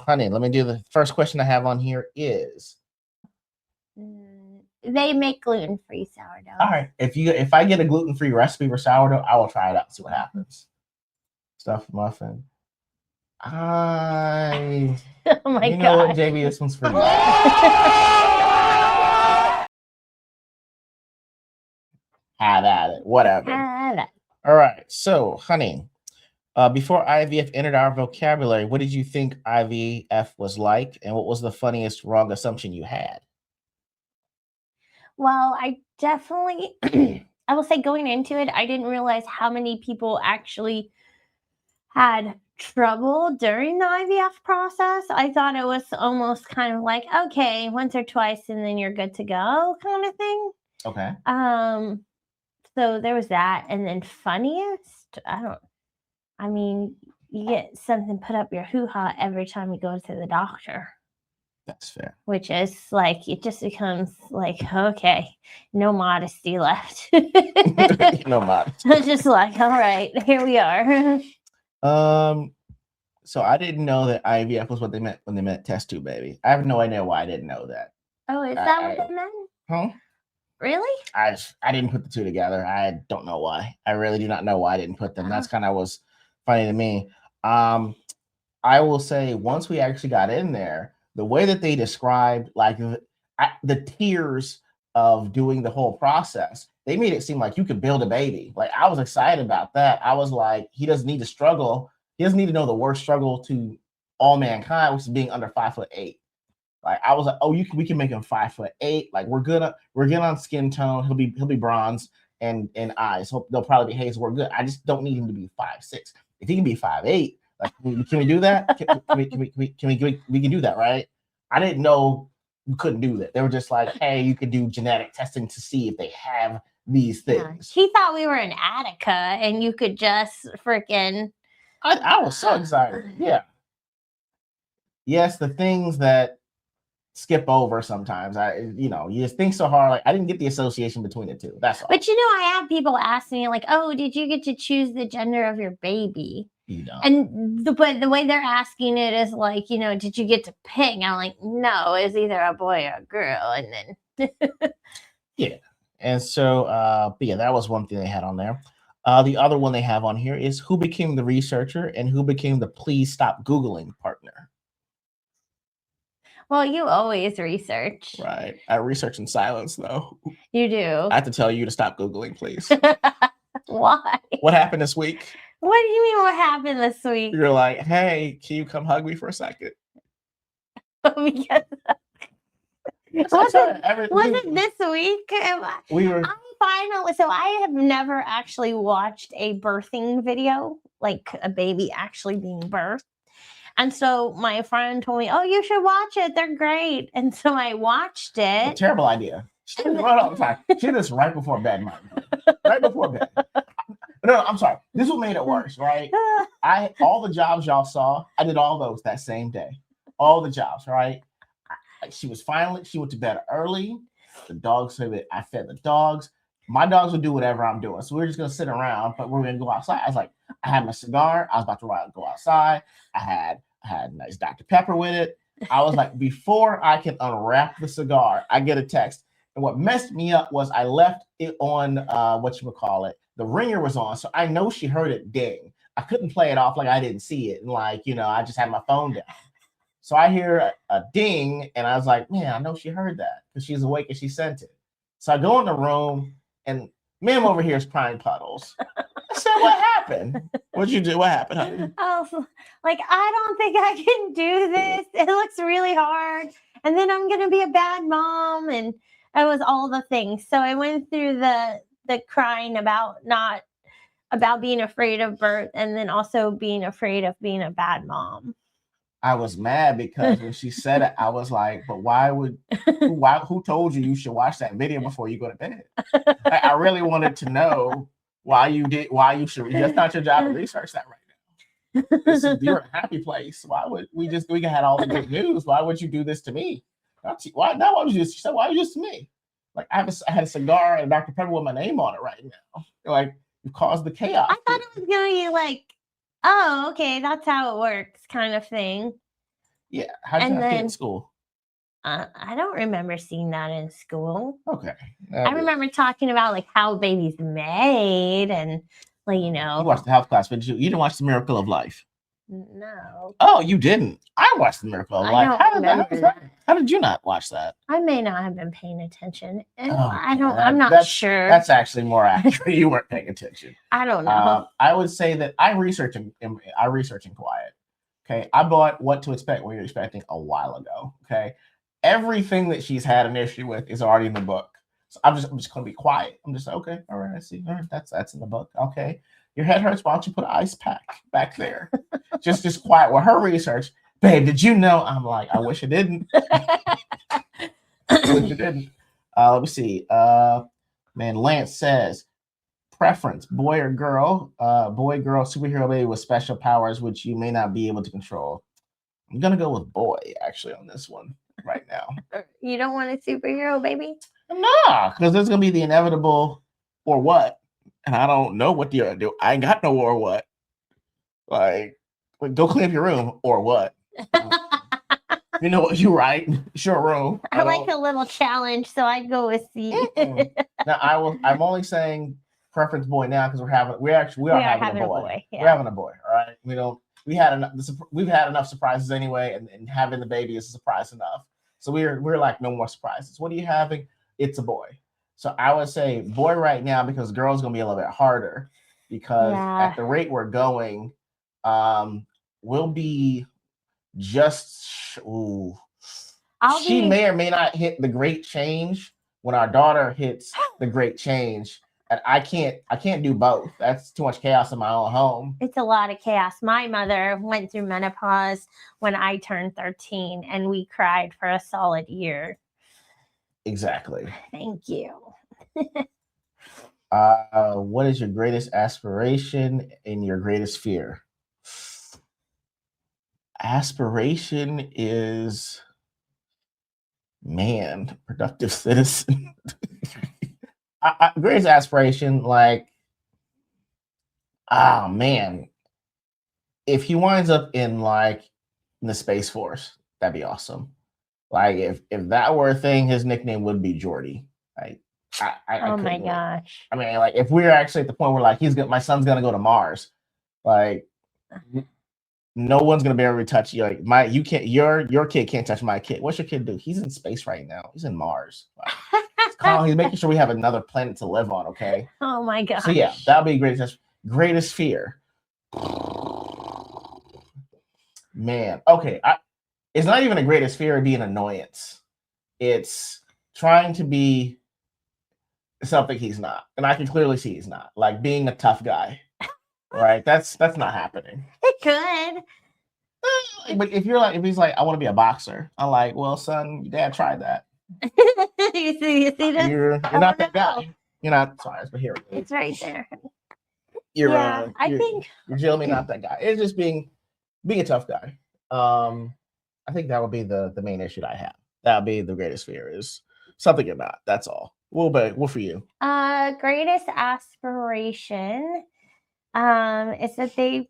honey, let me do the first question I have on here is. They make gluten-free sourdough. All right. If I get a gluten-free recipe for sourdough, I will try it out and see what happens. Stuffed muffin. Oh my you know God. what, JB, this one's for you. Have at it. Whatever. All right. So, honey, before IVF entered our vocabulary, what did you think IVF was like, and what was the funniest wrong assumption you had? Well, I definitely, I will say going into it, I didn't realize how many people actually had trouble during the IVF process. I thought it was almost kind of like, okay, once or twice and then you're good to go kind of thing. Okay. So there was that. And then funniest, you get something put up your hoo-ha every time you go to the doctor. That's fair. Which is like, it just becomes like, okay, no modesty left. No modesty. It's just like, all right, here we are. So I didn't know that IVF was what they meant when they meant test tube baby. I have no idea why I didn't know that. Oh, is that what they meant? Huh? Really? I didn't put the two together. I don't know why. I really do not know why I didn't put them. That's kind of was funny to me. I will say once we actually got in there, the way that they described like the tiers of doing the whole process, they made it seem like you could build a baby. Like I was excited about that. I was like, he doesn't need to struggle. He doesn't need to know the worst struggle to all mankind, which is being under 5'8". Like I was like, oh, we can make him 5'8". Like we're good on skin tone. He'll be bronze and eyes. So they'll probably be hazel. We're good. I just don't need him to be 5'6". If he can be 5'8", like can we do that? We can do that, right? I didn't know you couldn't do that. They were just like, hey, you could do genetic testing to see if they have these things. He thought we were in Attica and you could just freaking. I was so excited. Yeah. Yes, the things that skip over sometimes. You just think so hard. Like I didn't get the association between the two. That's all. But I have people ask me like, "Oh, did you get to choose the gender of your baby?" You don't. And the way they're asking it is like, did you get to pick? I'm like, no, it's either a boy or a girl, and then yeah. And so, but yeah, that was one thing they had on there. The other one they have on here is who became the researcher and who became the please stop Googling partner. Well, you always research. Right. I research in silence, though. You do. I have to tell you to stop Googling, please. Why? What happened this week? What do you mean what happened this week? You're like, hey, can you come hug me for a second? Because was it this week? So I have never actually watched a birthing video, like a baby actually being birthed. And so my friend told me, oh, you should watch it. They're great. And so I watched it. A terrible idea. She did this right before bed, Martin. Right before bed. No, I'm sorry. This is what made it worse, right? All the jobs y'all saw, I did all those that same day. All the jobs, right? She went to bed early. The dogs, I fed the dogs. My dogs would do whatever I'm doing. So we were just going to sit around, but we were going to go outside. I was like, I had my cigar. I was about to go outside. I had nice Dr. Pepper with it. I was like, before I can unwrap the cigar, I get a text. And what messed me up was I left it on, the ringer was on. So I know she heard it ding. I couldn't play it off like I didn't see it. And I just had my phone down. So I hear a ding and I was like, man, I know she heard that because she's awake and she sent it. So I go in the room and ma'am over here is crying puddles. I said, what happened? What'd you do? What happened, honey? Oh, I don't think I can do this. It looks really hard. And then I'm going to be a bad mom. And it was all the things. So I went through the crying about being afraid of birth and then also being afraid of being a bad mom. I was mad because when she said it, I was like, but who told you should watch that video before you go to bed? I really wanted to know why you should. That's not your job to research that right now. You're a happy place. Why would we had all the good news? Why would you do this to me? Why would you just, she said, why would you do this to me? Like I had a cigar and Dr. Pepper with my name on it right now. Like you caused the chaos. I thought it was going to be like, oh, okay, that's how it works kind of thing. Yeah. How'd you not see it in school? I don't remember seeing that in school. Okay. I remember talking about like how babies made and like, you watched the health class, but you didn't watch The Miracle of Life. No. Oh, you didn't? I watched The Miracle of Life. How did you not watch that? I may not have been paying attention. I'm not sure. That's actually more accurate. You weren't paying attention. I don't know. I would say that I research in quiet. Okay. I bought What to Expect, What You're Expecting a while ago. Okay. Everything that she's had an issue with is already in the book. So I'm just gonna be quiet. I'm just okay. All right, I see. All right, that's in the book. Okay. Your head hurts. Why don't you put an ice pack back there? just quiet. Well, her research, babe. Did you know? I'm like, I wish I didn't. Wish I didn't. Let me see. Man, Lance says preference: boy or girl? Boy, girl, superhero baby with special powers, which you may not be able to control. I'm gonna go with boy actually on this one right now. You don't want a superhero baby? Nah, because there's gonna be the inevitable or what, and I don't know what you're gonna do. I ain't got no or what. Like go clean up your room or what? You know what? You right. Sure room. I like a little challenge, so I'd go with C. Now I'm only saying preference boy now because we are having a boy. Yeah. We're having a boy. All right. We've had enough surprises anyway, and having the baby is a surprise enough. So we're like no more surprises. What are you having? It's a boy. So I would say boy right now because girl's gonna be a little bit harder because at the rate we're going, we'll be just she may or may not hit the great change when our daughter hits the great change. And I can't do both. That's too much chaos in my own home. It's a lot of chaos. My mother went through menopause when I turned 13 and we cried for a solid year. Exactly. Thank you. What is your greatest aspiration and your greatest fear? Aspiration is productive citizen. Greatest aspiration, like, if he winds up in the Space Force, that'd be awesome. Like if that were a thing, his nickname would be Jordy. Like oh my gosh. I mean, like if we're actually at the point where like my son's gonna go to Mars, like no one's gonna be able to touch you. Like your kid can't touch my kid. What's your kid do? He's in space right now. He's in Mars. Like, he's making sure we have another planet to live on. Okay. Oh my god. So yeah, that'll be greatest fear. Man, okay. It's not even a greatest fear; it'd be an annoyance. It's trying to be something he's not, and I can clearly see he's not. Like being a tough guy, right? That's not happening. It could. But if he's like, I want to be a boxer, I'm like, well, son, your dad tried that. you see that? You're not that guy. You're not. Sorry, but here it's right there. I think you're Jeremy, not that guy. It's just being a tough guy. I think that would be the main issue that I have. That would be the greatest fear is something you're not. That's all. What for you? Greatest aspiration is that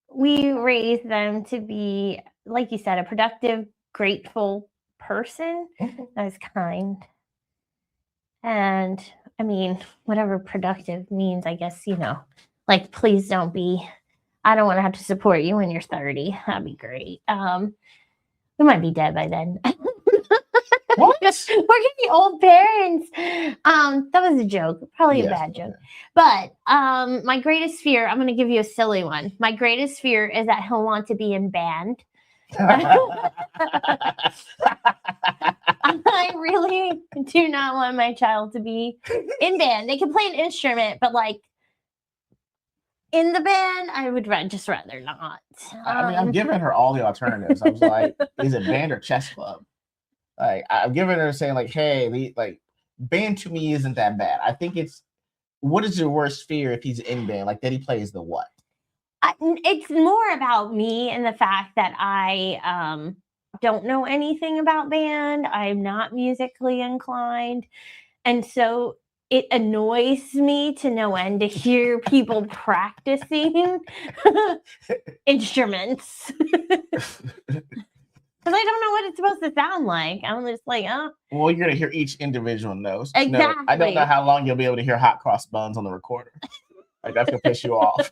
we raise them to be, like you said, a productive, grateful person that is kind. And I mean, whatever productive means, I guess, like, please don't be, I don't want to have to support you when you're 30. That'd be great. We might be dead by then. What? We're gonna be old parents. That was a joke, probably a bad joke. But my greatest fear, I'm gonna give you a silly one. My greatest fear is that he'll want to be in band. I really do not want my child to be in band. They can play an instrument, but like in the band, I would just rather not. I mean, I've given her all the alternatives. I was like, is it band or chess club? Like I've given her saying like, hey, like band to me isn't that bad. I think it's what is your worst fear if he's in band? Like that he plays the what? It's more about me and the fact that I don't know anything about band. I'm not musically inclined. And so it annoys me to no end to hear people practicing instruments. Because I don't know what it's supposed to sound like. I'm just like, oh. Well, you're gonna hear each individual note. Exactly. No, I don't know how long you'll be able to hear hot cross buns on the recorder. Like that's gonna piss you off.